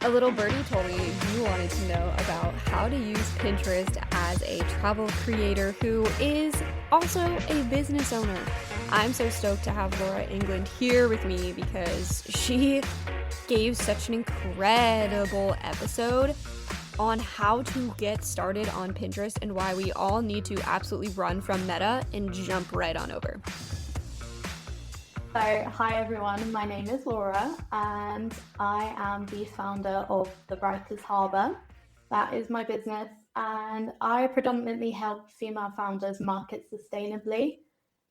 A little birdie told me you wanted to know about how to use Pinterest as a travel creator who is also a business owner. I'm so stoked to have Laura England here with me because she gave such an incredible episode on how to get started on Pinterest and why we all need to absolutely run from Meta and jump right on over. So, hi everyone, my name is Laura and I am the founder of the Writers Harbour. That is my business, and I predominantly help female founders market sustainably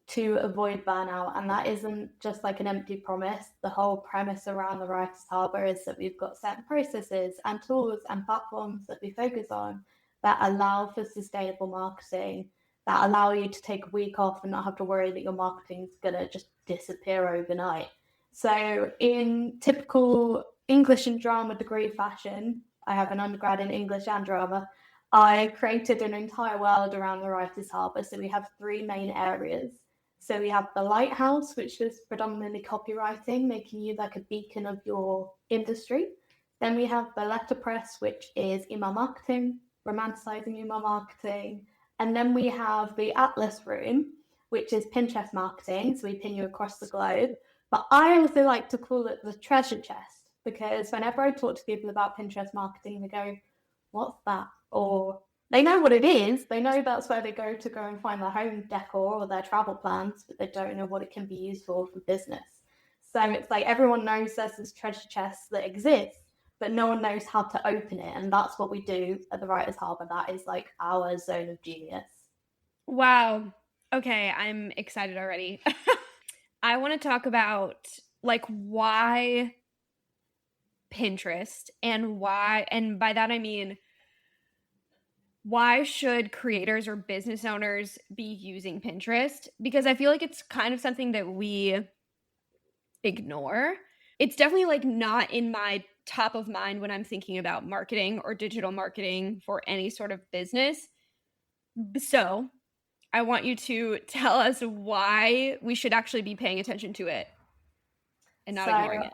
to avoid burnout. And that isn't just like an empty promise. The whole premise around the Writers Harbour is that we've got certain processes and tools and platforms that we focus on that allow for sustainable marketing, that allow you to take a week off and not have to worry that your marketing is going to just disappear overnight. So in typical English and drama degree fashion, I have an undergrad in English and drama, I created an entire world around the Writers Harbour. So we have three main areas. So we have the Lighthouse, which is predominantly copywriting, making you like a beacon of your industry. Then we have the Letterpress, which is email marketing, romanticizing email marketing. And then we have the Atlas Room, which is Pinterest marketing. So we pin you across the globe. But I also like to call it the treasure chest, because whenever I talk to people about Pinterest marketing, they go, what's that? Or they know what it is. They know that's where they go and find their home decor or their travel plans, but they don't know what it can be used for business. So it's like everyone knows there's this treasure chest that exists, but no one knows how to open it. And that's what we do at the Writers Harbour. That is like our zone of genius. Wow. Okay, I'm excited already. I want to talk about like why Pinterest and why, and by that I mean, why should creators or business owners be using Pinterest? Because I feel like it's kind of something that we ignore. It's definitely like not in my top of mind when I'm thinking about marketing or digital marketing for any sort of business. So I want you to tell us why we should actually be paying attention to it and not ignoring it.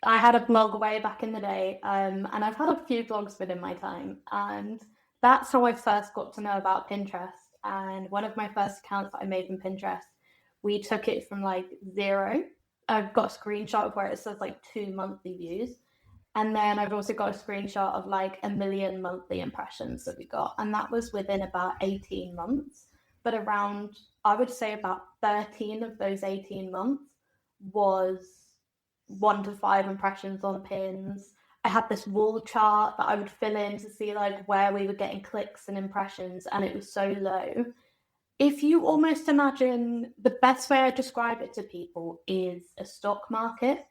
I had a blog way back in the day, and I've had a few blogs within my time, and that's how I first got to know about Pinterest. And one of my first accounts that I made in Pinterest, we took it from like 0. I've got a screenshot of where it says like 2 monthly views. And then I've also got a screenshot of like 1 million monthly impressions that we got. And that was within about 18 months. But around, I would say about 13 of those 18 months was 1 to 5 impressions on pins. I had this wall chart that I would fill in to see like where we were getting clicks and impressions, and it was so low. If you almost imagine, the best way I describe it to people is a stock market.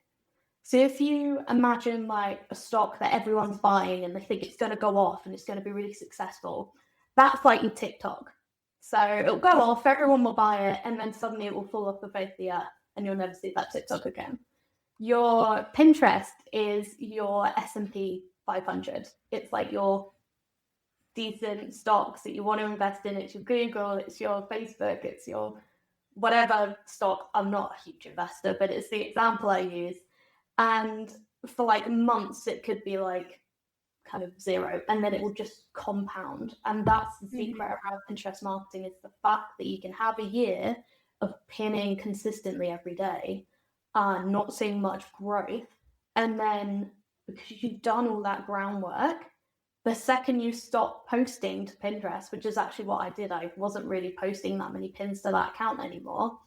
So if you imagine like a stock that everyone's buying and they think it's going to go off and it's going to be really successful, that's like your TikTok. So it'll go off, everyone will buy it, and then suddenly it will fall off the face of the earth and you'll never see that TikTok again. Your Pinterest is your S&P 500. It's like your decent stocks that you want to invest in. It's your Google, it's your Facebook, it's your whatever stock. I'm not a huge investor, but it's the example I use. And for like months, it could be like kind of 0, and then it will just compound. And that's the secret around Pinterest marketing, is the fact that you can have a year of pinning consistently every day, not seeing much growth. And then because you've done all that groundwork, the second you stop posting to Pinterest, which is actually what I did, I wasn't really posting that many pins to that account anymore,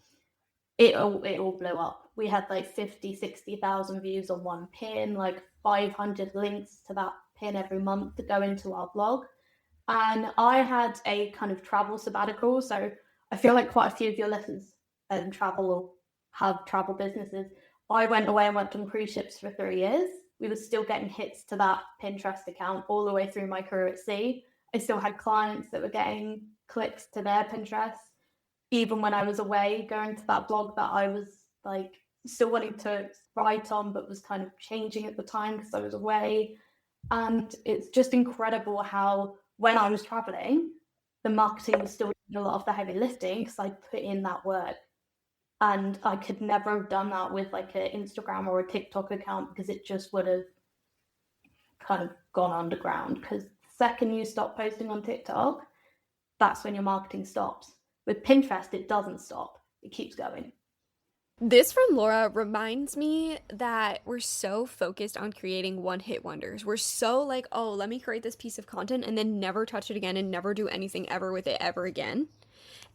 it all blew up. We had like 50, 60,000 views on one pin, like 500 links to that pin every month to go into our blog. And I had a kind of travel sabbatical. So I feel like quite a few of your listeners travel or have travel businesses. I went away and went on cruise ships for 3 years. We were still getting hits to that Pinterest account all the way through my career at sea. I still had clients that were getting clicks to their Pinterest. Even when I was away, going to that blog that I was like still wanting to write on, but was kind of changing at the time because I was away. And it's just incredible how when I was traveling, the marketing was still doing a lot of the heavy lifting because I put in that work. And I could never have done that with like an Instagram or a TikTok account because it just would have kind of gone underground because the second you stop posting on TikTok, that's when your marketing stops. With Pinterest, it doesn't stop, it keeps going. This from Laura reminds me that we're so focused on creating one hit wonders. We're so like, oh, let me create this piece of content and then never touch it again and never do anything ever with it ever again.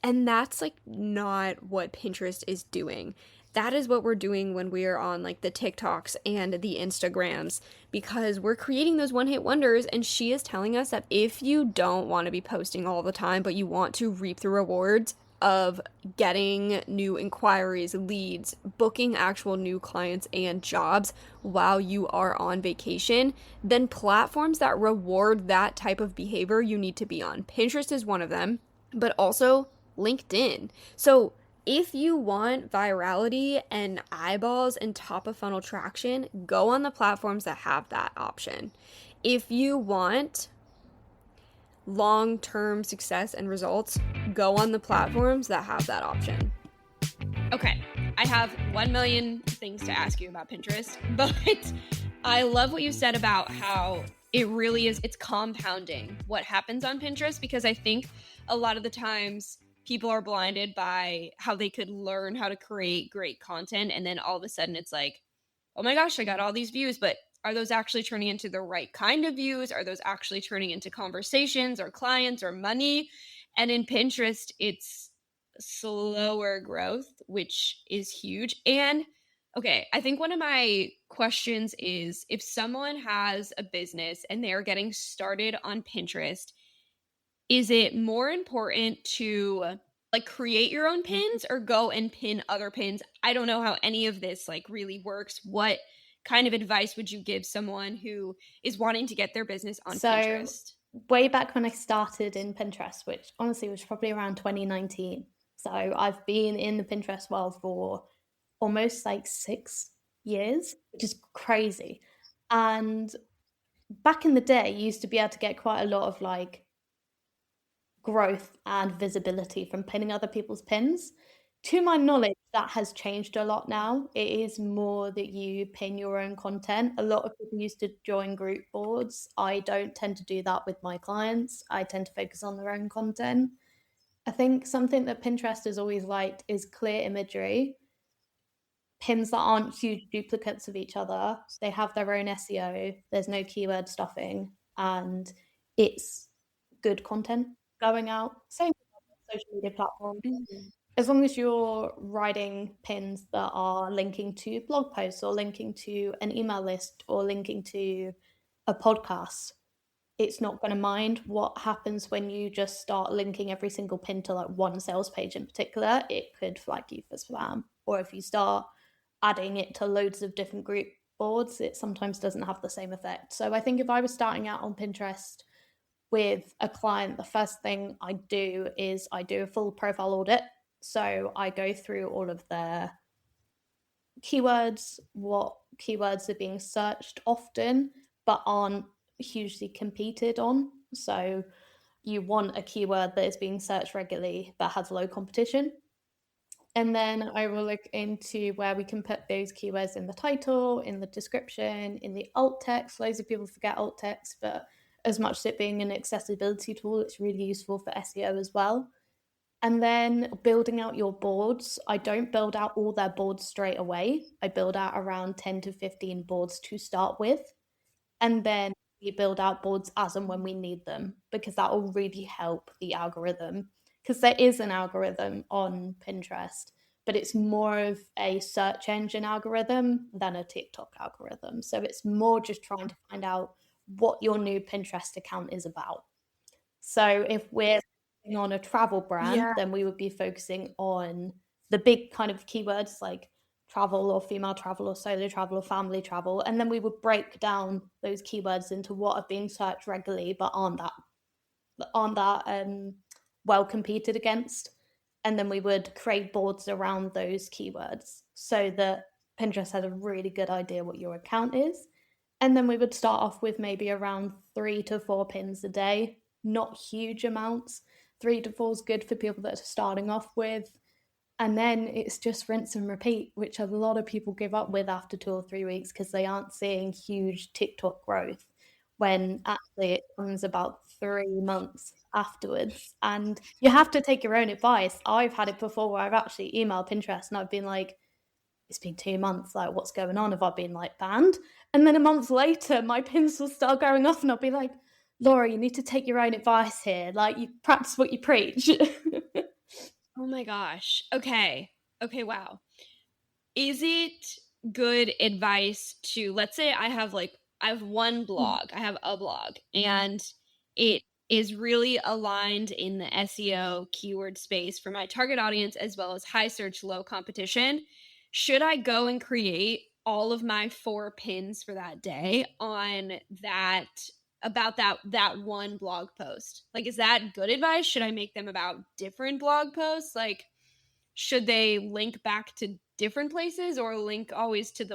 And that's like not what Pinterest is doing. That is what we're doing when we are on like the TikToks and the Instagrams because we're creating those one hit wonders. And she is telling us that if you don't want to be posting all the time, but you want to reap the rewards of getting new inquiries, leads, booking actual new clients and jobs while you are on vacation, then platforms that reward that type of behavior you need to be on. Pinterest is one of them, but also LinkedIn. So if you want virality and eyeballs and top of funnel traction, go on the platforms that have that option. If you want long term success and results, go on the platforms that have that option. Okay, I have 1 million things to ask you about Pinterest, but I love what you said about how it really is, it's compounding what happens on Pinterest because I think a lot of the times people are blinded by how they could learn how to create great content and then all of a sudden it's like, oh my gosh, I got all these views, but are those actually turning into the right kind of views? Are those actually turning into conversations or clients or money? And in Pinterest, it's slower growth, which is huge. And okay, I think one of my questions is if someone has a business and they're getting started on Pinterest, is it more important to like create your own pins or go and pin other pins? I don't know how any of this like really works. What kind of advice would you give someone who is wanting to get their business on So, Pinterest? way back when I started in Pinterest, which honestly was probably around 2019. So, I've been in the Pinterest world for almost like 6 years, which is crazy. And back in the day, you used to be able to get quite a lot of like growth and visibility from pinning other people's pins. To my knowledge, that has changed a lot now. It is more that you pin your own content. A lot of people used to join group boards. I don't tend to do that with my clients. I tend to focus on their own content. I think something that Pinterest has always liked is clear imagery, pins that aren't huge duplicates of each other. They have their own SEO, there's no keyword stuffing, and it's good content going out. Same with social media platforms. Mhm. As long as you're writing pins that are linking to blog posts or linking to an email list or linking to a podcast, it's not going to mind what happens when you just start linking every single pin to like one sales page in particular. It could flag you for spam. Or if you start adding it to loads of different group boards, it sometimes doesn't have the same effect. So I think if I was starting out on Pinterest with a client, the first thing I do is I do a full profile audit. So I go through all of their keywords, what keywords are being searched often but aren't hugely competed on. So you want a keyword that is being searched regularly but has low competition. And then I will look into where we can put those keywords in the title, in the description, in the alt text. Loads of people forget alt text, but as much as it being an accessibility tool, it's really useful for SEO as well. And then building out your boards. I don't build out all their boards straight away. I build out around 10 to 15 boards to start with. And then we build out boards as and when we need them because that will really help the algorithm. Because there is an algorithm on Pinterest, but it's more of a search engine algorithm than a TikTok algorithm. So it's more just trying to find out what your new Pinterest account is about. So if we're on a travel brand, Yeah. then we would be focusing on the big kind of keywords like travel or female travel or solo travel or family travel. And then we would break down those keywords into what are being searched regularly but aren't that well competed against. And then we would create boards around those keywords so that Pinterest had a really good idea what your account is. And then we would start off with maybe around 3 to 4 pins a day, not huge amounts. 3 to 4 is good for people that are starting off with. And then it's just rinse and repeat, which a lot of people give up with after 2 or 3 weeks because they aren't seeing huge TikTok growth. when actually it comes about 3 months afterwards, and you have to take your own advice. I've had it before where I've actually emailed Pinterest and I've been like, "It's been 2 months, like, what's going on? Have I been, like, banned?" And then a month later, my pins will start going off and I'll be like, "Laura, you need to take your own advice here, like, you practice what you preach." Oh my gosh. Okay. Okay, wow. Is it good advice to, let's say I have one Mm. blog, I have a blog, and it is really aligned in the SEO keyword space for my target audience as well as high search, low competition. Should I go and create all of my 4 pins for that day on that about that one blog post? Like, is that good advice? Should I make them about different blog posts? Like, should they link back to different places or link always to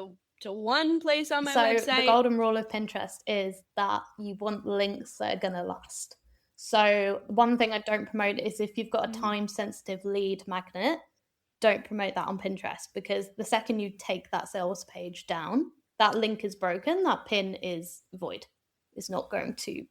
one place on my So the website? golden rule of Pinterest is that you want links that are gonna last. So one thing I don't promote is if you've got a Mm, time sensitive lead magnet, don't promote that on Pinterest because the second you take that sales page down, that link is broken, that pin is void. It's not going to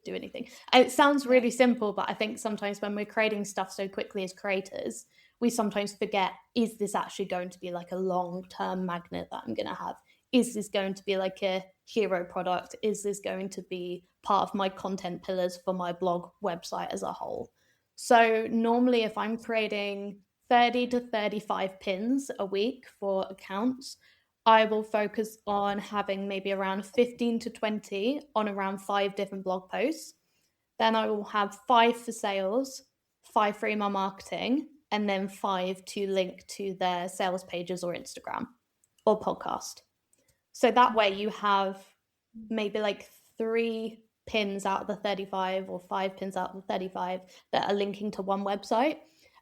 do anything. It sounds really okay. simple, but I think sometimes when we're creating stuff so quickly as creators, we sometimes forget, is this actually going to be like a long term magnet that I'm going to have? Is this going to be like a hero product? Is this going to be part of my content pillars for my blog website as a whole? So, normally, if I'm creating 30 to 35 pins a week for accounts, I will focus on having maybe around 15 to 20 on around 5 different blog posts. Then I will have 5 for sales, 5 for email marketing, and then 5 to link to their sales pages or Instagram or podcast. So that way you have maybe like 3 pins out of the 35 or 5 pins out of the 35 that are linking to one website.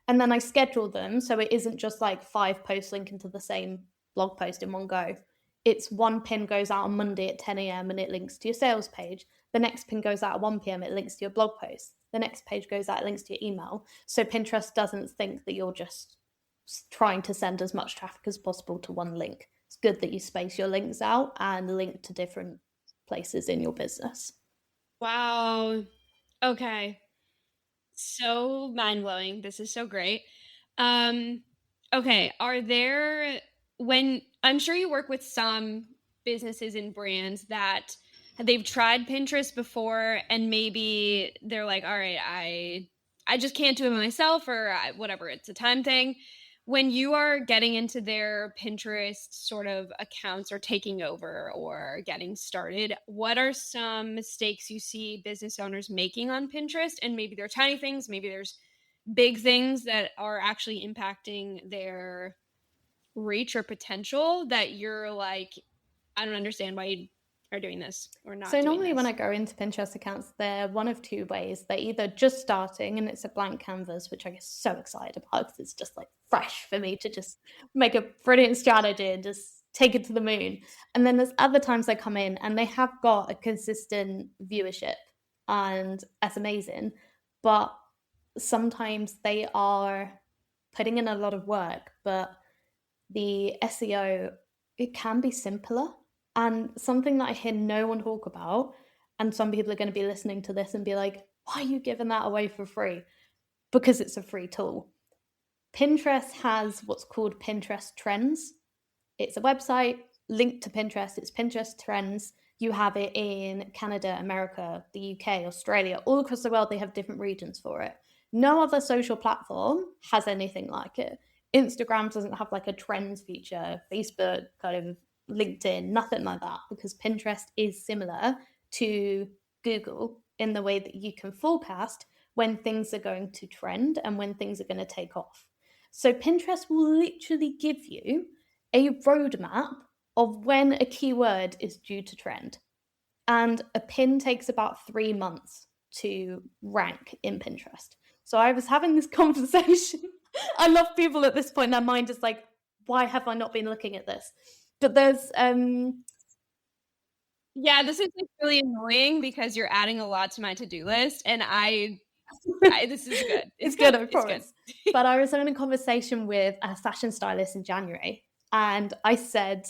And then I schedule them so it isn't just like 5 posts linking to the same blog post in one go. It's one pin goes out on Monday at 10 a.m. and it links to your sales page. The next pin goes out at 1 p.m. It links to your blog post. The next page goes out, it links to your email. So Pinterest doesn't think that you're just trying to send as much traffic as possible to one link. It's good that you space your links out and link to different places in your business. Wow. Okay. So mind-blowing. This is so great. Um, okay, are there when I'm sure you work with some businesses and brands that they've tried Pinterest before and maybe they're like, "All right, I just can't do it myself," or whatever, it's a time thing. When you are getting into their Pinterest sort of accounts or taking over or getting started, what are some mistakes you see business owners making on Pinterest? And maybe they're tiny things, maybe there's big things that are actually impacting their reach or potential that you're like, I don't understand why you are doing this or not So doing normally when I this. go into Pinterest accounts, they're one of two ways. They're either just starting and it's a blank canvas, which I get so excited about because it's just like fresh for me to just make a brilliant strategy and just take it to the moon. And then there's other times I come in and they have got a consistent viewership and that's amazing. But sometimes they are putting in a lot of work, but the SEO, it can be simpler. And something that I hear no one talk about, and some people are going to be listening to this and be like, why are you giving that away for free? Because it's a free tool. Pinterest has what's called Pinterest Trends. It's a website linked to Pinterest. It's Pinterest Trends. You have it in Canada, America, the UK, Australia, all across the world. They have different regions for it. No other social platform has anything like it. Instagram doesn't have like a trends feature, Facebook, kind of LinkedIn, nothing like that, because Pinterest is similar to Google in the way that you can forecast when things are going to trend and when things are going to take off. So Pinterest will literally give you a roadmap of when a keyword is due to trend. And a pin takes about 3 months to rank in Pinterest. So I was having this conversation. I love people at this point, their mind is like, why have I not been looking at this? But there's Yeah, this is like really annoying because you're adding a lot to my to-do list and I this is good. It's it's good, good. I It's good. promise. But I was having a conversation with a fashion stylist in January, and I said,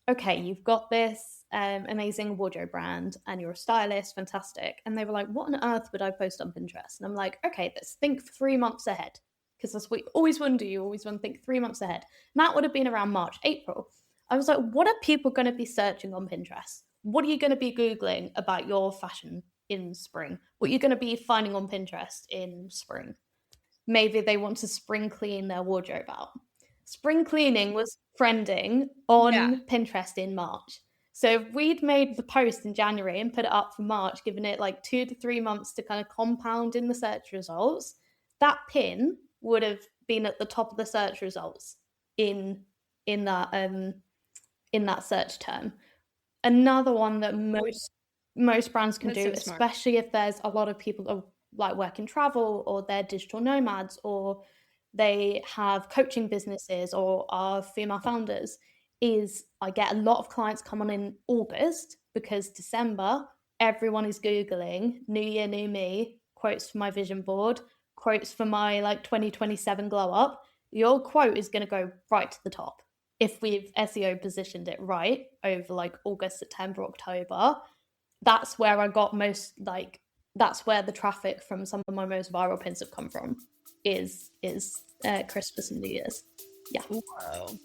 okay, you've got this amazing wardrobe brand and you're a stylist, fantastic. And they were like, what on earth would I post on Pinterest? And I'm like, okay, let's think 3 months ahead. Because that's what you always want to do. You always want to think 3 months ahead. And that would have been around March, April. I was like, what are people going to be searching on Pinterest? What are you going to be Googling about your fashion in spring? What are you going to be finding on Pinterest in spring? Maybe they want to spring clean their wardrobe out. Spring cleaning was trending Yeah. on Pinterest in March. So if we'd made the post in January and put it up for March, given it like 2 to 3 months to kind of compound in the search results, that pin would have been at the top of the search results in in that in that search term. Another one that Which most brands can that's do, so smart. especially if there's a lot of people that like work in travel or they're digital nomads or they have coaching businesses or are female founders, is I get a lot of clients come on in August because December, everyone is Googling New Year, New Me, quotes for my vision board, quotes for my like 2027 glow up. Your quote is going to go right to the top if we've SEO positioned it right over like August, September, October. That's where I got most like that's where the traffic from some of my most viral pins have come from is Christmas and New Year's. Yeah. Whoa.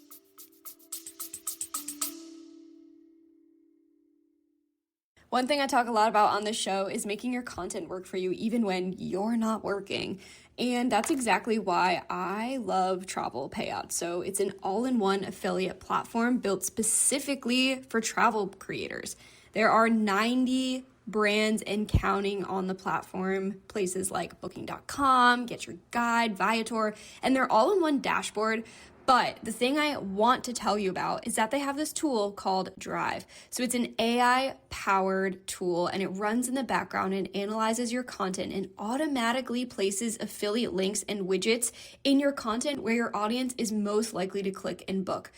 One thing I talk a lot about on this show is making your content work for you even when you're not working. And that's exactly why I love Travel Payouts. So it's an all-in-one affiliate platform built specifically for travel creators. There are 90 brands and counting on the platform, places like booking.com, Get Your Guide, Viator, and they're all in one dashboard. But the thing I want to tell you about is that they have this tool called Drive. So it's an AI powered tool and it runs in the background and analyzes your content and automatically places affiliate links and widgets in your content where your audience is most likely to click and book.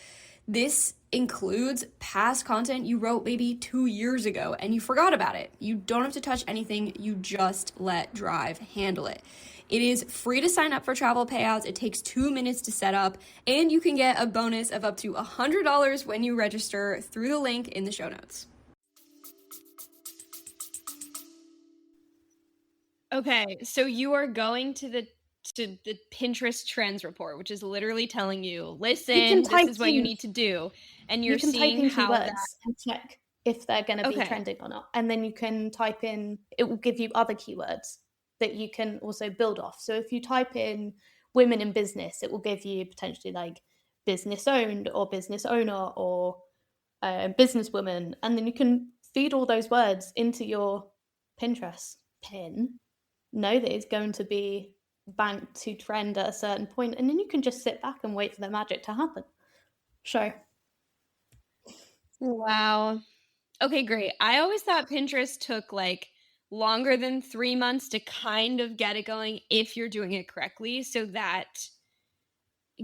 This includes past content you wrote maybe 2 years ago and you forgot about it. You don't have to touch anything, you just let Drive handle it. It is free to sign up for Travel Payouts. It takes 2 minutes to set up, and you can get a bonus of up to $100 when you register through the link in the show notes. Okay, so you are going to the Pinterest trends report, which is literally telling you, You can listen, this type is what you in need to do. And you you're can type seeing in how that, keywords and check if they're going to be okay, trending or not. And then you can type in, it will give you other keywords that you can also build off. So if you type in women in business, it will give you potentially like business owned or business owner or businesswoman. And then you can feed all those words into your Pinterest pin, know that it's going to be banked to trend at a certain point, and then you can just sit back and wait for the magic to happen. So wow. Okay, great. I always thought Pinterest took like longer than 3 months to kind of get it going if you're doing it correctly. So that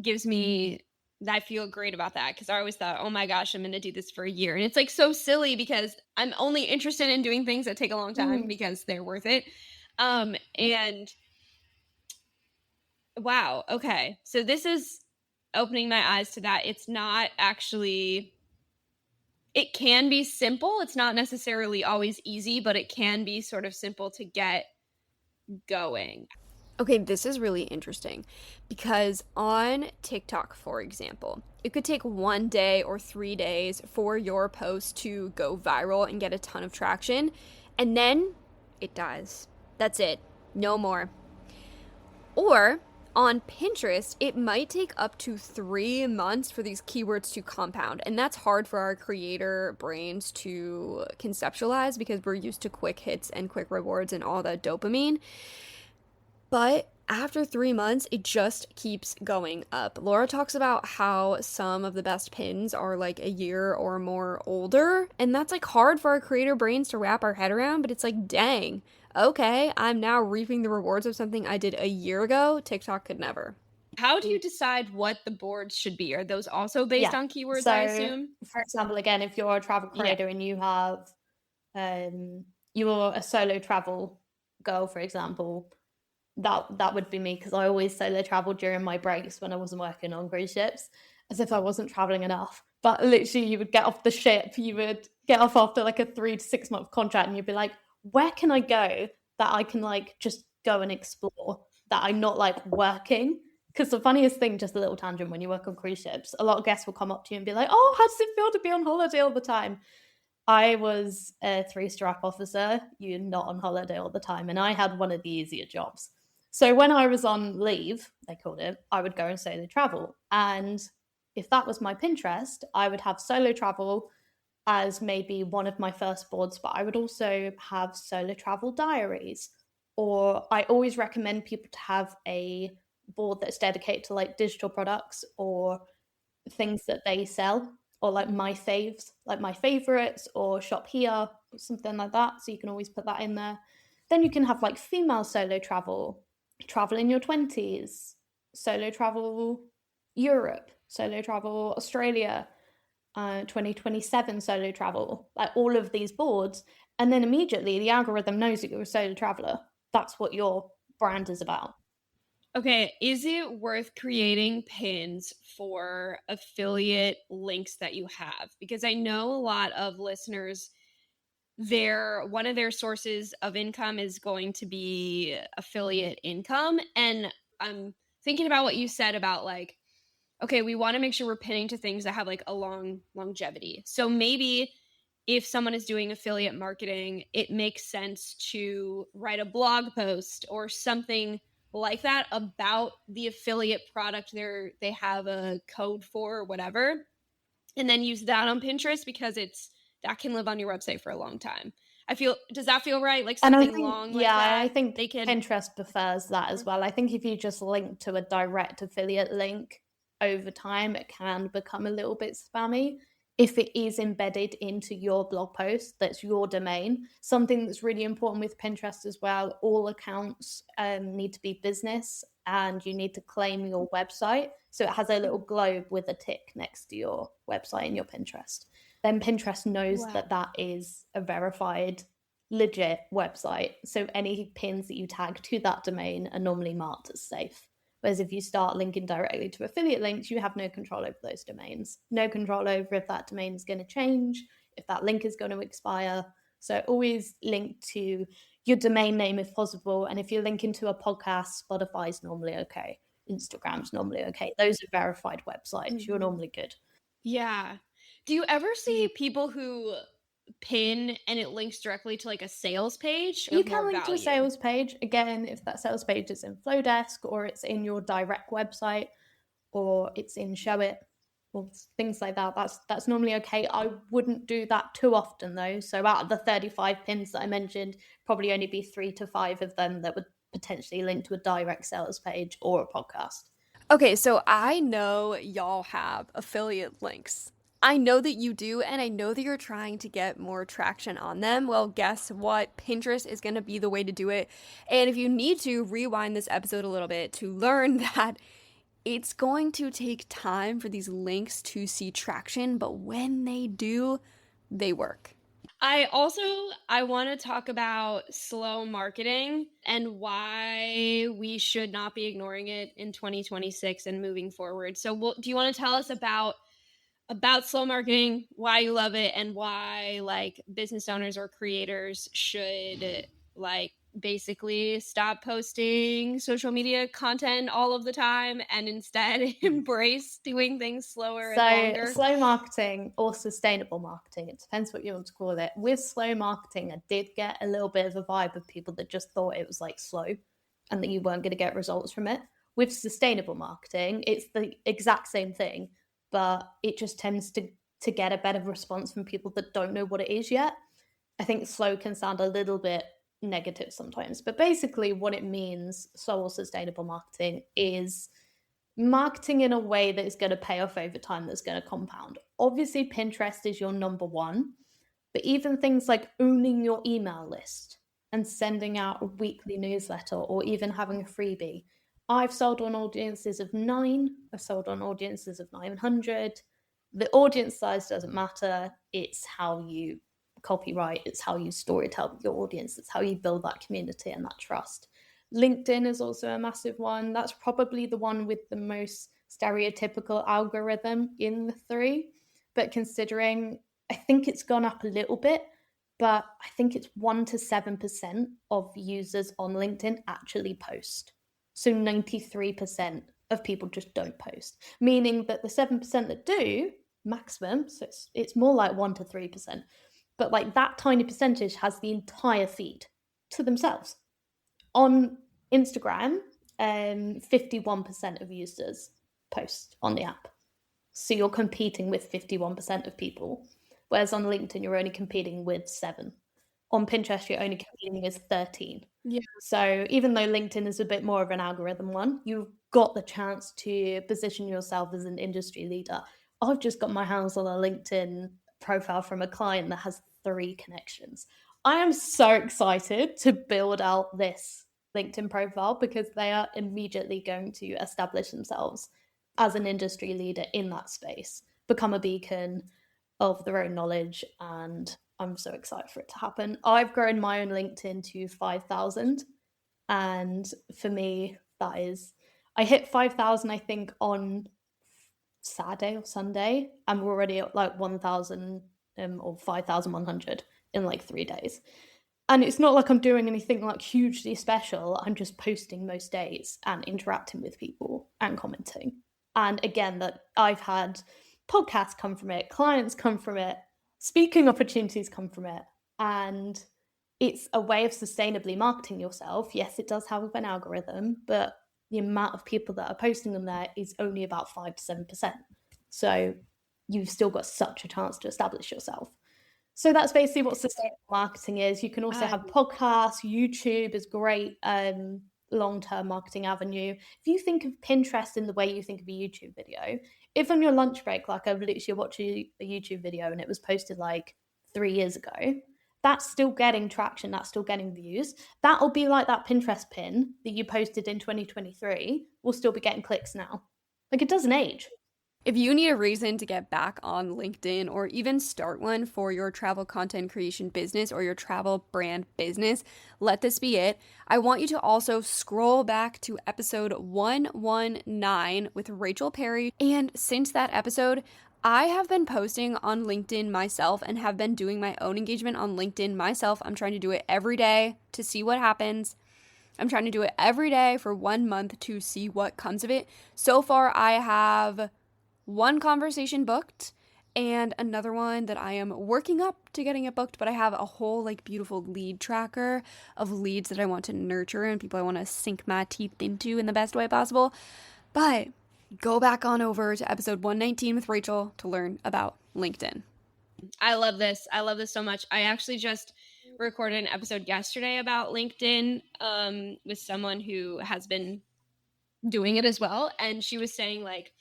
gives me, I feel great about that because I always thought, oh my gosh, I'm going to do this for a year. And it's like so silly because I'm only interested in doing things that take a long time because they're worth it. And wow, okay. So this is opening my eyes to that. It's not actually, it can be simple. It's not necessarily always easy, but it can be sort of simple to get going. Okay, this is really interesting because on TikTok, for example, it could take 1 day or 3 days for your post to go viral and get a ton of traction, and then it dies. That's it. No more. Or on Pinterest, it might take up to 3 months for these keywords to compound. And that's hard for our creator brains to conceptualize because we're used to quick hits and quick rewards and all that dopamine. But after 3 months, it just keeps going up. Laura talks about how some of the best pins are like a year or more older. And that's like hard for our creator brains to wrap our head around. But it's like, dang, okay, I'm now reaping the rewards of something I did a year ago. TikTok could never. How do you decide what the boards should be? Are those also based yeah. on keywords, I So, assume? for example, again, if you're a travel Yeah. creator and you have you're a solo travel girl, for example, that would be me because I always solo traveled during my breaks when I wasn't working on cruise ships, as if I wasn't traveling enough. But literally, you would get off the ship, you would get off after like a 3 to 6 month contract, and you'd be like, where can I go that I can like just go and explore that I'm not like working? Because the funniest thing, just a little tangent, when you work on cruise ships, a lot of guests will come up to you and be like, oh, how does it feel to be on holiday all the time? I was a three-strap officer. You're not on holiday all the time. And I had one of the easier jobs. So when I was on leave, they called it, I would go and solo travel. And if that was my Pinterest, I would have solo travel as maybe one of my first boards, but I would also have solo travel diaries. Or I always recommend people to have a board that's dedicated to like digital products or things that they sell, or like my faves, like my favorites, or shop here, or something like that. So you can always put that in there. Then you can have like female solo travel, travel in your 20s, solo travel Europe, solo travel Australia, 2027 solo travel, like all of these boards. And then immediately the algorithm knows that you're a solo traveler. That's what your brand is about. Okay, is it worth creating pins for affiliate links that you have? Because I know a lot of listeners, their one of their sources of income is going to be affiliate income. And I'm thinking about what you said about like, okay, we want to make sure we're pinning to things that have like a long longevity. So maybe if someone is doing affiliate marketing, it makes sense to write a blog post or something like that about the affiliate product they have a code for or whatever, and then use that on Pinterest because it's that can live on your website for a long time. I feel does that feel right? Like And I something think, long like yeah, I that? think They can Pinterest prefers that as well. I think if you just link to a direct affiliate link over time, it can become a little bit spammy. If it is embedded into your blog post, that's your domain. Something that's really important with Pinterest as well, all accounts need to be business and you need to claim your website. So it has a little globe with a tick next to your website in your Pinterest. Then Pinterest knows Wow. that that is a verified legit website. So any pins that you tag to that domain are normally marked as safe. Whereas if you start linking directly to affiliate links, you have no control over those domains. No control over if that domain is going to change, if that link is going to expire. So always link to your domain name if possible. And if you're linking to a podcast, Spotify's normally okay. Instagram's normally okay. Those are verified websites. You're Mhm. normally good. Yeah. Do you ever see people who pin and it links directly to like a sales page You of can more link to a value? sales page. Again, if that sales page is in Flowdesk or it's in your direct website or it's in Showit or things like that, that's normally okay. I wouldn't do that too often though. So out of the 35 pins that I mentioned, probably only be 3 to 5 of them that would potentially link to a direct sales page or a podcast. Okay, so I know y'all have affiliate links. I know that you do, and I know that you're trying to get more traction on them. Well, guess what? Pinterest is going to be the way to do it. And if you need to rewind this episode a little bit to learn that it's going to take time for these links to see traction, but when they do, they work. I want to talk about slow marketing and why we should not be ignoring it in 2026 and moving forward. So, do you want to tell us about slow marketing, why you love it, and why like business owners or creators should like basically stop posting social media content all of the time and instead embrace doing things slower and So, longer? slow marketing or sustainable marketing, it depends what you want to call it. With slow marketing, I did get a little bit of a vibe of people that just thought it was like slow and that you weren't going to get results from it. With sustainable marketing, it's the exact same thing, but it just tends to get a better response from people that don't know what it is yet. I think slow can sound a little bit negative sometimes, but basically, what it means, slow or sustainable marketing, is marketing in a way that is going to pay off over time, that's going to compound. Obviously, Pinterest is your number one, but even things like owning your email list and sending out a weekly newsletter or even having a freebie. I've sold on audiences of 9, I've sold on audiences of 900. The audience size doesn't matter, it's how you copyright, it's how you storytell with your audience, it's how you build that community and that trust. LinkedIn is also a massive one. That's probably the one with the most stereotypical algorithm in the three. but considering I think it's gone up a little bit, but I think it's 1 to 7% of users on LinkedIn actually post. So 93% of people just don't post, meaning that the 7% that do, maximum, so it's more like 1 to 3%, but like that tiny percentage has the entire feed to themselves. On Instagram, 51% of users post on the app. So you're competing with 51% of people. Whereas on LinkedIn, you're only competing with 7. On Pinterest, you're only competing with 13. Yeah. So even though LinkedIn is a bit more of an algorithm one, you've got the chance to position yourself as an industry leader. I've just got my hands on a LinkedIn profile from a client that has 3 connections. I am so excited to build out this LinkedIn profile because they are immediately going to establish themselves as an industry leader in that space, become a beacon of their own knowledge, and I'm so excited for it to happen. I've grown my own LinkedIn to 5,000, and for me, that is, I hit 5,000, I think, on Saturday or Sunday, and we're already at like 1,000 or 5,100 in like 3 days. And it's not like I'm doing anything like hugely special. I'm just posting most days and interacting with people and commenting. And again, that I've had podcasts come from it, clients come from it, speaking opportunities come from it. And it's a way of sustainably marketing yourself. Yes, it does have an algorithm, but the amount of people that are posting them there is only about 5 to 7%. So you've still got such a chance to establish yourself. So that's basically what sustainable marketing is. You can also I have podcasts. YouTube is great long-term marketing avenue. If you think of Pinterest in the way you think of a YouTube video, if on your lunch break, like I've literally watched a YouTube video and it was posted like 3 years ago, that's still getting traction. That's still getting views. That'll be like that Pinterest pin that you posted in 2023 will still be getting clicks now. Like it doesn't age. If you need a reason to get back on LinkedIn or even start one for your travel content creation business or your travel brand business, let this be it. I want you to also scroll back to episode 119 with Rachel Perry. And since that episode, I have been posting on LinkedIn myself and have been doing my own engagement on LinkedIn myself. I'm trying to do it every day to see what happens. I'm trying to do it every day for 1 month to see what comes of it. So far, I have one conversation booked and another one that I am working up to getting it booked, but I have a whole like beautiful lead tracker of leads that I want to nurture and people I want to sink my teeth into in the best way possible. But go back on over to episode 119 with Rachel to learn about LinkedIn. I love this. I love this so much. I actually just recorded an episode yesterday about LinkedIn with someone who has been doing it as well. And she was saying, like,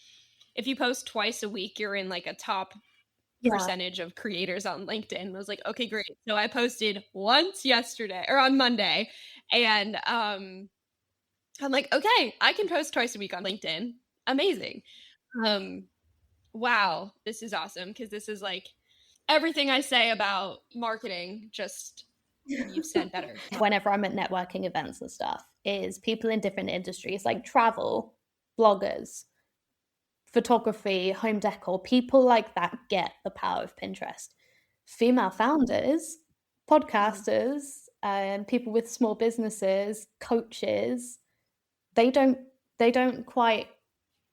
if you post twice a week, you're in like a top Yeah. percentage of creators on LinkedIn. I was like, okay, great. So I posted once yesterday or on Monday, and I'm like, okay, I can post twice a week on LinkedIn. Amazing. Um, wow, this is awesome because this is like everything I say about marketing, just you've said better. Whenever I'm at networking events and stuff, is people in different industries like travel, bloggers, photography, home decor, people like that get the power of Pinterest. Female founders, podcasters, people with small businesses, coaches, they don't they don't quite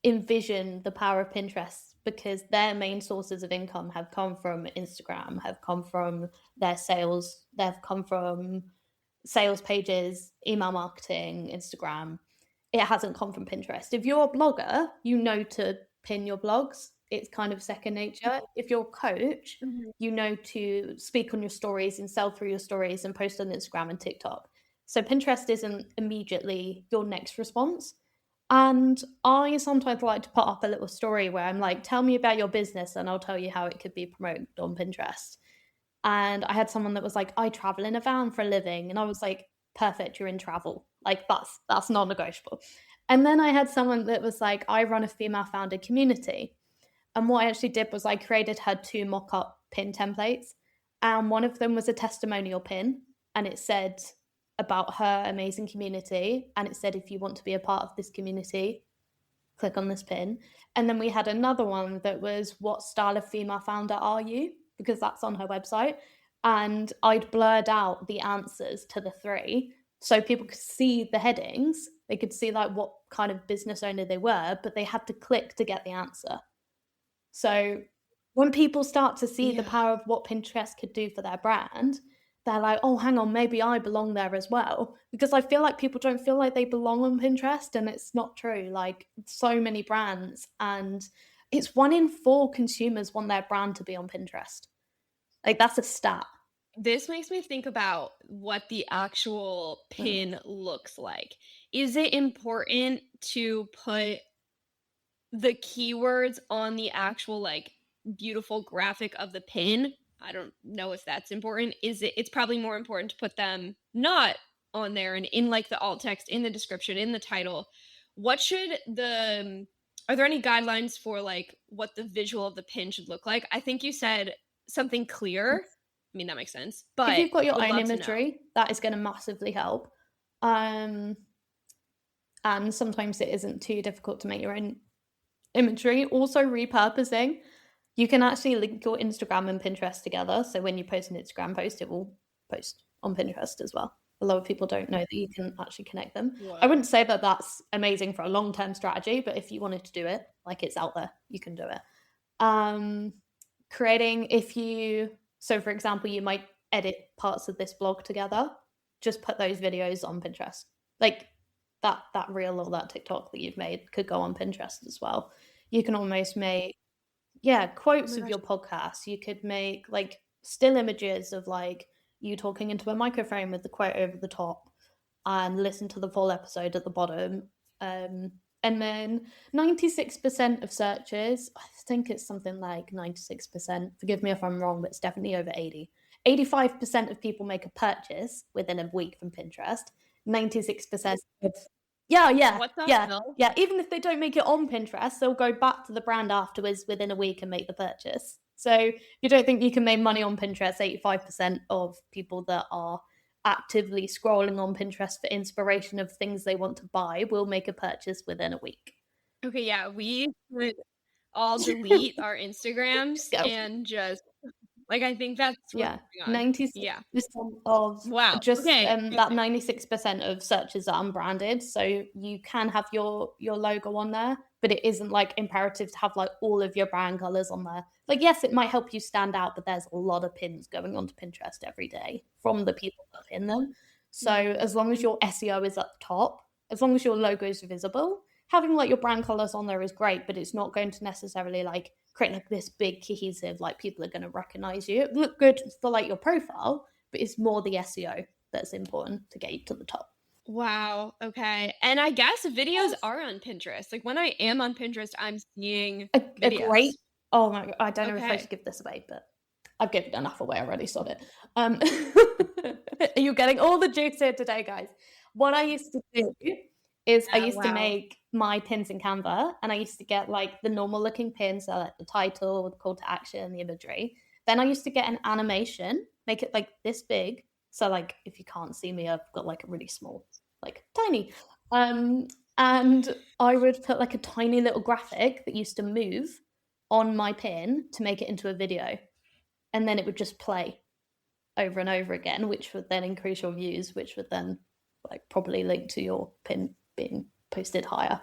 envision the power of Pinterest because their main sources of income have come from Instagram, have come from their sales, they've come from sales pages, email marketing, Instagram. It hasn't come from Pinterest. If you're a blogger, you know to pin your blogs. It's kind of second nature. If you're a coach, Mhm. you know to speak on your stories and sell through your stories and post on Instagram and TikTok. So Pinterest isn't immediately your next response. And I sometimes like to put up a little story where I'm like, tell me about your business and I'll tell you how it could be promoted on Pinterest. And I had someone that was like, I travel in a van for a living. And I was like, perfect, you're in travel. Like that's non-negotiable. And then I had someone that was like, I run a female founded community. And what I actually did was I created her 2 mock-up pin templates. And one of them was a testimonial pin. And it said about her amazing community. And it said, if you want to be a part of this community, click on this pin. And then we had another one that was, what style of female founder are you? Because that's on her website. And I'd blurred out the answers to the three so people could see the headings. They could see like what kind of business owner they were, but they had to click to get the answer. So when people start to see the Yeah. power of what Pinterest could do for their brand, they're like, "Oh, hang on, maybe I belong there as well." Because I feel like people don't feel like they belong on Pinterest, and it's not true. Like so many brands, and it's 1 in 4 consumers want their brand to be on Pinterest. Like that's a stat. This makes me think about what the actual Mm. pin looks like. Is it important to put the keywords on the actual, like, beautiful graphic of the pin? I don't know if that's important. It's probably more important to put them not on there and in, like, the alt text, in the description, in the title. What should are there any guidelines for, like, what the visual of the pin should look like? I think you said something clear. I mean, that makes sense, If but you've got your would own love to know. imagery, that is gonna massively help. Um, and sometimes it isn't too difficult to make your own imagery. Also repurposing. You can actually link your Instagram and Pinterest together, so when you post an Instagram post, it will post on Pinterest as well. A lot of people don't know that you can actually connect them. I Whoa. wouldn't say that that's amazing for a long-term strategy, but if you wanted to do it, like, it's out there, you can do it. Um, creating if you so for example, you might edit parts of this blog together, just put those videos on Pinterest. Like, that reel or that TikTok that you've made could go on Pinterest as well. You can almost make yeah, Oh quotes my of gosh. your podcast. You could make, like, still images of, like, you talking into a microphone with the quote over the top and listen to the full episode at the bottom. And then 96% of searches, I think it's something like 96%, forgive me if I'm wrong, but it's definitely over 80. 85% of people make a purchase within a week from Pinterest. 96% of yeah, yeah, What the yeah, hell? yeah. Even if they don't make it on Pinterest, they'll go back to the brand afterwards within a week and make the purchase. So you don't think you can make money on Pinterest? 85% of people that are actively scrolling on Pinterest for inspiration of things they want to buy will make a purchase within a week. Okay, yeah, we should all delete our Just Instagrams go. and just like, I think that's what's Yeah, going on. Yeah. 96% of Wow. just, Okay, that okay. 96% of searches are unbranded, so you can have your logo on there, but it isn't, like, imperative to have, like, all of your brand colors on there. Like, yes, it might help you stand out, but there's a lot of pins going onto Pinterest every day from the people that pin them. So, Mhm. as long as your SEO is at the top, as long as your logo is visible, having, like, your brand colors on there is great, but it's not going to necessarily, like, create, like, this big cohesive, like, people are gonna recognize you. It look good for, like, your profile, but it's more the SEO that's important to get you to the top. Wow, okay, and I guess videos Yes. are on Pinterest. Like, when I am on Pinterest, I'm seeing A great videos. oh my god, I don't know if I should Okay. give this away, but I've given enough away already, sod it. Um, you're getting all the juice here today, guys. What I used to do is I Yeah, used to wow. make my pins in Canva, and I used to get, like, the normal looking pins, so, like, the title, the call to action, the imagery. Then I used to get an animation, make it, like, this big, so, like, if you can't see me, I've got, like, a really small, like, tiny. Um, and I would put, like, a tiny little graphic that used to move on my pin to make it into a video, and then it would just play over and over again, which would then increase your views, which would then, like, probably link to your pin being posted higher.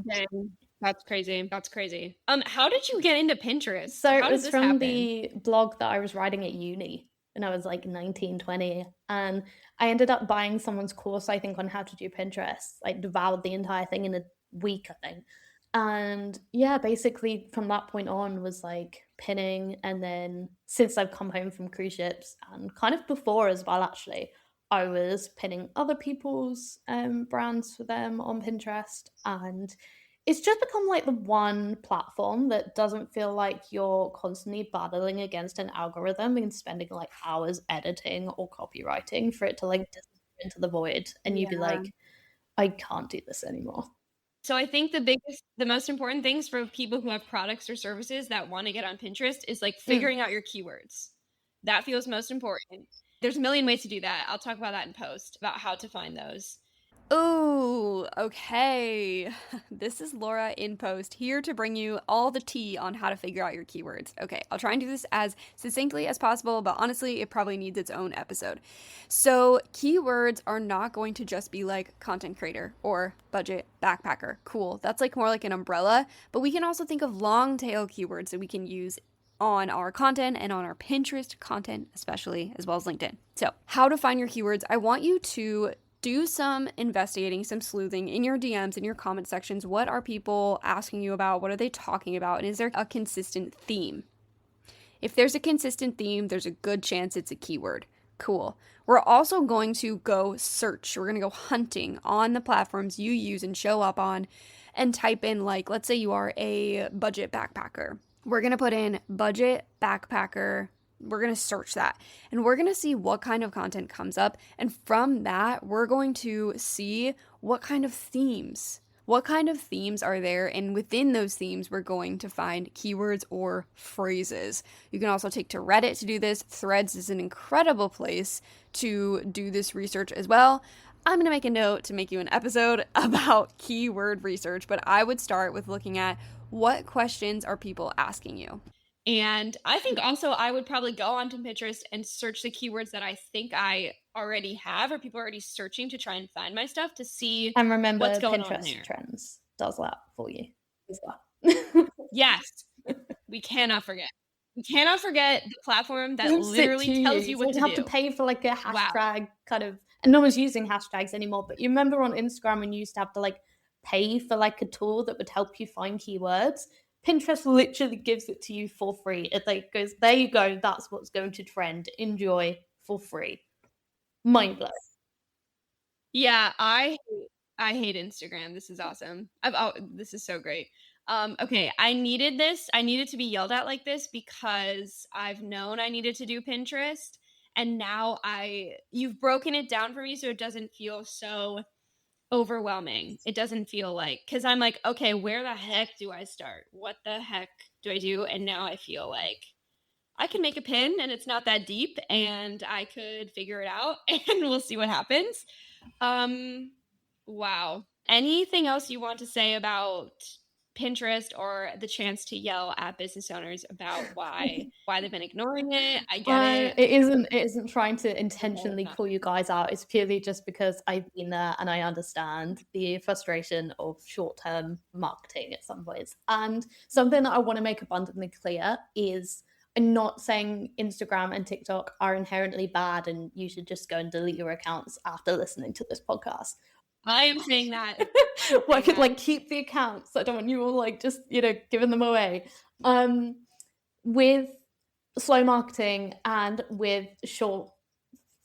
Dang, that's crazy, that's crazy. How did you get into Pinterest? So it How did was this from happen? the blog that I was writing at uni when I was, like, 19, 20, and I ended up buying someone's course, I think, on how to do Pinterest. I devoured the entire thing in a week, I think. And yeah, basically from that point on was like pinning. And then since I've come home from cruise ships and kind of before as well, actually, I was pinning other people's brands for them on Pinterest. And it's just become like the one platform that doesn't feel like you're constantly battling against an algorithm and spending like hours editing or copywriting for it to like disappear into the void. And you'd be Yeah. like, I can't do this anymore. So I think the most important things for people who have products or services that wanna get on Pinterest is, like, Mm. figuring out your keywords. That feels most important. There's a million ways to do that. I'll talk about that in post, about how to find those. Oh, okay. This is Laura in post, here to bring you all the tea on how to figure out your keywords. Okay, I'll try and do this as succinctly as possible, but honestly, it probably needs its own episode. So, keywords are not going to just be like content creator or budget backpacker. Cool. That's like more like an umbrella, but we can also think of long tail keywords that we can use on our content and on our Pinterest content, especially, as well as LinkedIn. So, how to find your keywords? I want you to do some investigating, some sleuthing in your DMs, in your comment sections. What are people asking you about? What are they talking about? And is there a consistent theme? If there's a consistent theme, there's a good chance it's a keyword. Cool. We're also going to go search. We're going to go hunting on the platforms you use and show up on and type in, like, let's say you are a budget backpacker. We're going to put in budget backpacker. We're going to search that and we're going to see what kind of content comes up. And from that, we're going to see what kind of themes are there. And within those themes, we're going to find keywords or phrases. You can also take to Reddit to do this. Threads is an incredible place to do this research as well. I'm going to make a note to make you an episode about keyword research, but I would start with looking at what questions are people asking you. And I think also I would probably go onto Pinterest and search the keywords that I think I already have or people are already searching to try and find my stuff to see And remember, what's going Pinterest on there. Trends does that for you as well. Yes, we cannot forget. We cannot forget the platform that literally tells you what to do. You have to pay for like a hashtag kind of, and no one's using hashtags anymore. But you remember on Instagram when you used to have to like pay for like a tool that would help you find keywords? Pinterest literally gives it to you for free. It like goes, there you go. That's what's going to trend. Enjoy for free. Mind blowing. Yeah, I hate Instagram. This is awesome. This is so great. Okay, I needed this. I needed to be yelled at like this because I've known I needed to do Pinterest, and now you've broken it down for me so it doesn't feel so overwhelming. It doesn't feel like, because I'm like, okay, where the heck do I start? What the heck do I do? And now I feel like I can make a pin and it's not that deep and I could figure it out and we'll see what happens. Wow. Anything else you want to say about Pinterest or the chance to yell at business owners about why they've been ignoring it? I get it. It isn't trying to intentionally call you guys out. It's purely just because I've been there and I understand the frustration of short-term marketing at some points. And something that I want to make abundantly clear is I'm not saying Instagram and TikTok are inherently bad and you should just go and delete your accounts after listening to this podcast. I am saying that. Well, I could like keep the accounts. I don't want you all like just, giving them away. With slow marketing and with short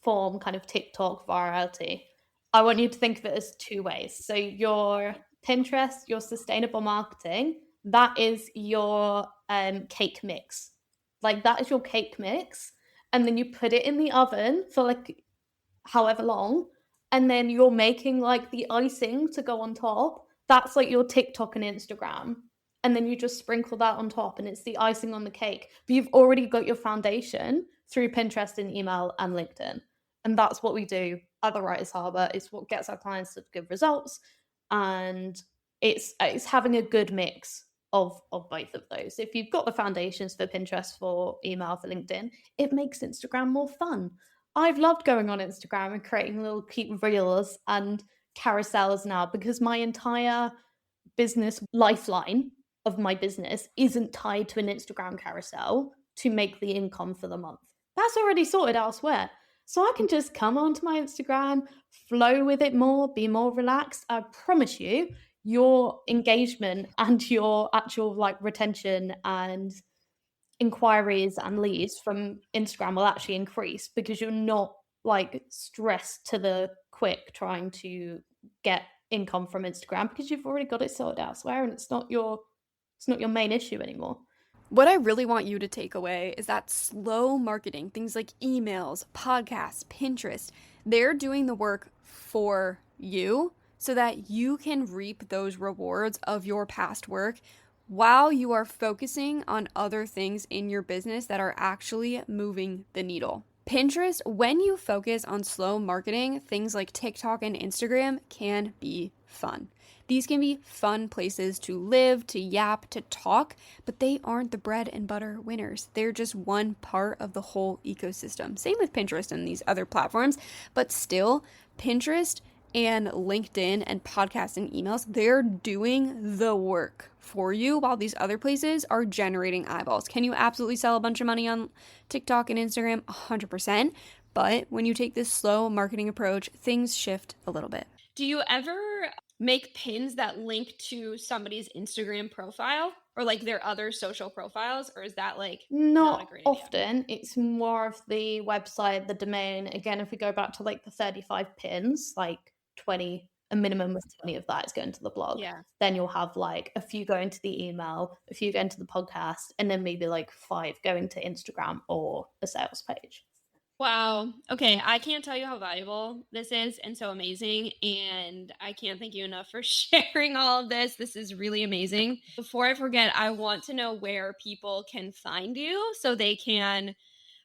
form kind of TikTok virality, I want you to think of it as two ways. So your Pinterest, your sustainable marketing, that is your cake mix. Like that is your cake mix. And then you put it in the oven for like however long. And then you're making like the icing to go on top. That's like your TikTok and Instagram. And then you just sprinkle that on top and it's the icing on the cake. But you've already got your foundation through Pinterest and email and LinkedIn. And that's what we do at the Writers Harbor. It's what gets our clients to good results. And it's having a good mix of both of those. If you've got the foundations for Pinterest, for email, for LinkedIn, it makes Instagram more fun. I've loved going on Instagram and creating little cute reels and carousels now because my entire business lifeline of my business isn't tied to an Instagram carousel to make the income for the month. That's already sorted elsewhere. So I can just come onto my Instagram, flow with it more, be more relaxed. I promise you, your engagement and your actual like retention and inquiries and leads from Instagram will actually increase because you're not like stressed to the quick trying to get income from Instagram because you've already got it sorted elsewhere and it's not your main issue anymore. What I really want you to take away is that slow marketing, things like emails, podcasts, Pinterest, they're doing the work for you so that you can reap those rewards of your past work while you are focusing on other things in your business that are actually moving the needle. Pinterest, when you focus on slow marketing, things like TikTok and Instagram can be fun. These can be fun places to live, to yap, to talk, but they aren't the bread and butter winners. They're just one part of the whole ecosystem. Same with Pinterest and these other platforms, but still, Pinterest and LinkedIn and podcasts and emails, they're doing the work for you while these other places are generating eyeballs. Can you absolutely sell a bunch of money on TikTok and Instagram? 100%. But when you take this slow marketing approach, things shift a little bit. Do you ever make pins that link to somebody's Instagram profile or like their other social profiles, or is that like not a Not great idea? often. It's more of the website, the domain. Again, if we go back to like the 35 pins, like 20, a minimum of 20 of that is going to the blog. Yeah. Then you'll have like a few going to the email, a few going to the podcast, and then maybe like 5 going to Instagram or a sales page. Wow. Okay. I can't tell you how valuable this is and so amazing. And I can't thank you enough for sharing all of this. This is really amazing. Before I forget, I want to know where people can find you so they can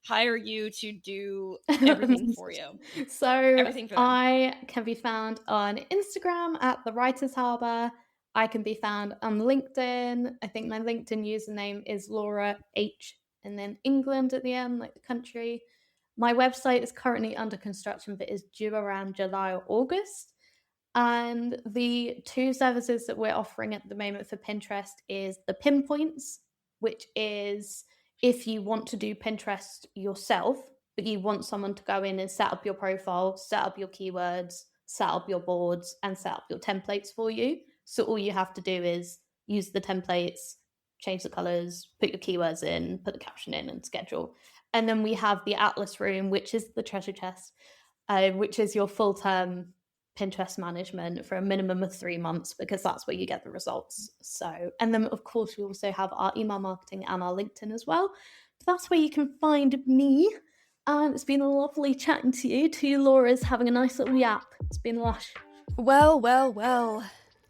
hire you to do everything for you, So everything for them. I can be found on Instagram at the Writers Harbour. I can be found on LinkedIn. I think my LinkedIn username is Laura H and then England at the end, like the country. My website is currently under construction, but is due around July or August. And the 2 services that we're offering at the moment for Pinterest is the pinpoints, which is if you want to do Pinterest yourself, but you want someone to go in and set up your profile, set up your keywords, set up your boards, and set up your templates for you. So all you have to do is use the templates, change the colors, put your keywords in, put the caption in, and schedule. And then we have the Atlas Room, which is the treasure chest, which is your full term Pinterest management for a minimum of 3 months, because that's where you get the results. So, and then of course we also have our email marketing and our LinkedIn as well. But that's where you can find me. And it's been lovely chatting to you. Two Laura's having a nice little yap. It's been lush. Well.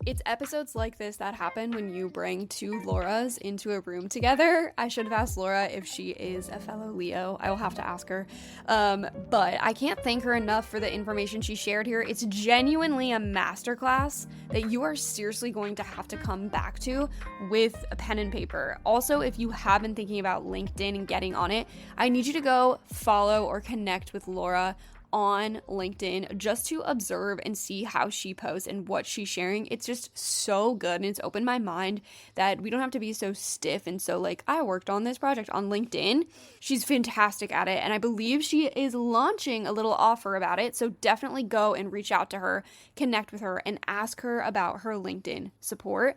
It's episodes like this that happen when you bring 2 Lauras into a room together. I should have asked Laura if she is a fellow Leo. I will have to ask her. But I can't thank her enough for the information she shared here. It's genuinely a masterclass that you are seriously going to have to come back to with a pen and paper. Also, if you have been thinking about LinkedIn and getting on it, I need you to go follow or connect with Laura on LinkedIn just to observe and see how she posts and what she's sharing. It's just so good, and it's opened my mind that we don't have to be so stiff and so like, I worked on this project on LinkedIn. She's fantastic at it, and I believe she is launching a little offer about it, so definitely go and reach out to her, connect with her, and ask her about her LinkedIn support.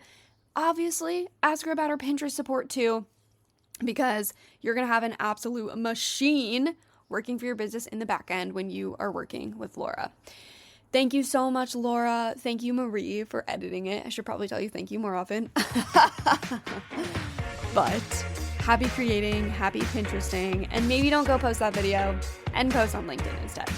Obviously, ask her about her Pinterest support too, because you're gonna have an absolute machine working for your business in the back end when you are working with Laura. Thank you so much, Laura. Thank you, Marie, for editing it. I should probably tell you thank you more often. But happy creating, happy Pinteresting, and maybe don't go post that video and post on LinkedIn instead.